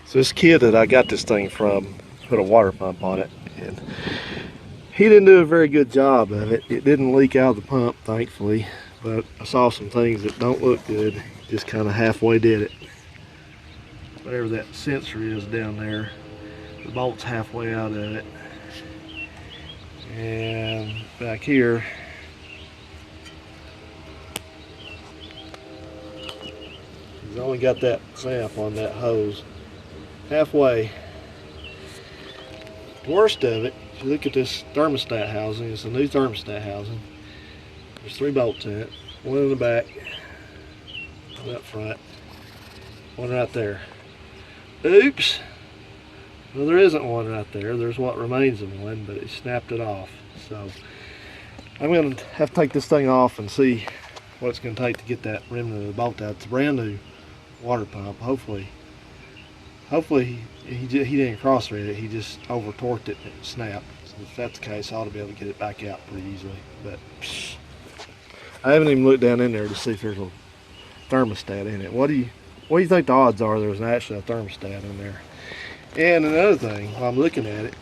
So this kid that I got this thing from put a water pump on it, and he didn't do a very good job of it. It didn't leak out of the pump, thankfully, but I saw some things that don't look good. He just kind of halfway did it. Whatever that sensor is down there, the bolt's halfway out of it. And back here, he's only got that clamp on that hose halfway. The worst of it, if you look at this thermostat housing, it's a new thermostat housing. There's 3 bolts in it, one in the back, one up front, one right there. Oops! Well, there isn't one right there. There's what remains of one, but it snapped it off. So I'm going to have to take this thing off and see what it's going to take to get that remnant of the bolt out. It's a brand new water pump. Hopefully he didn't cross-thread it. He just over-torqued it and it snapped. So if that's the case, I ought to be able to get it back out pretty easily. But I haven't even looked down in there to see if there's a thermostat in it. What do you think the odds are there's actually a thermostat in there? And another thing, while I'm looking at it,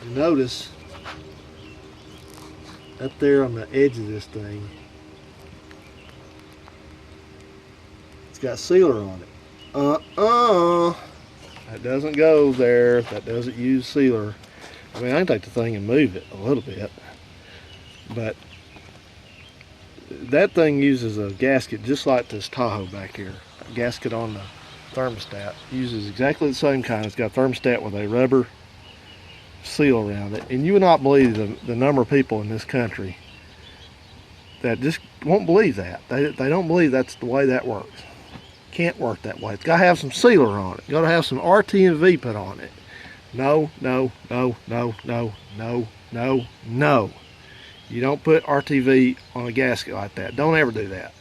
you notice up there on the edge of this thing, it's got sealer on it. That doesn't go there. That doesn't use sealer. I mean, I can take the thing and move it a little bit, but that thing uses a gasket just like this Tahoe back here. A gasket on the thermostat uses exactly the same kind. It's got a thermostat with a rubber seal around it, and you would not believe the number of people in this country that just won't believe that. They don't believe that's the way that works. Can't work that way. It's got to have some sealer on it. Got to have some RT and V put on it. No. You don't put RTV on a gasket like that. Don't ever do that.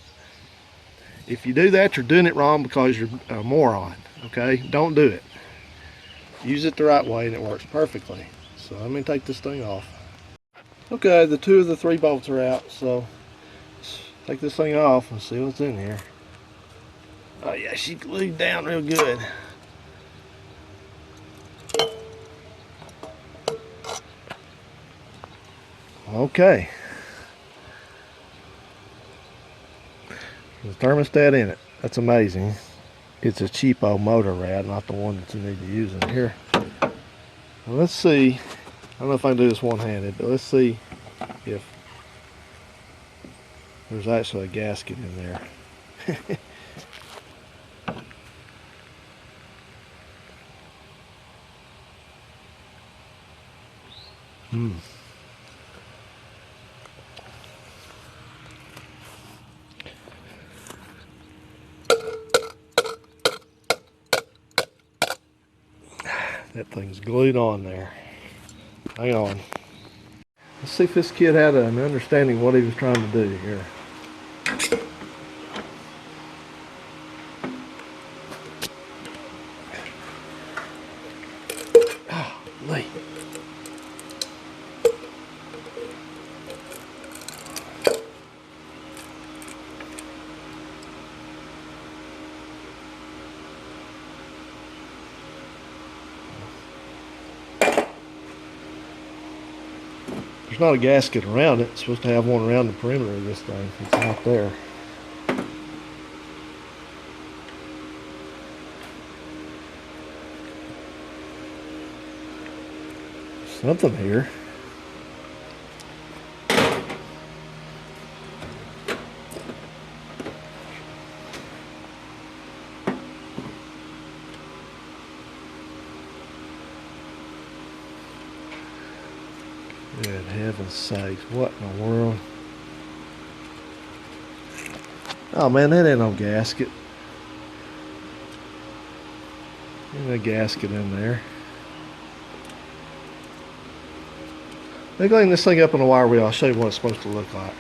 If you do that, you're doing it wrong because you're a moron. Okay? Don't do it. Use it the right way and it works perfectly. So let me take this thing off. Okay, the 2 of the 3 bolts are out, so let's take this thing off and see what's in here. Oh yeah, she's glued down real good. Okay. The thermostat in it. That's amazing. It's a cheapo motor rad, not the one that you need to use in here. Well, let's see. I don't know if I can do this one-handed, but let's see if there's actually a gasket in there. That thing's glued on there. Hang on. Let's see if this kid had an understanding of what he was trying to do here. Oh, Lee. There's not a gasket around it. It's supposed to have one around the perimeter of this thing. It's not there. Something here. Good heaven's sakes, what in the world? Oh man, that ain't no gasket. Ain't a gasket in there. Let me clean this thing up on the wire wheel. I'll show you what it's supposed to look like.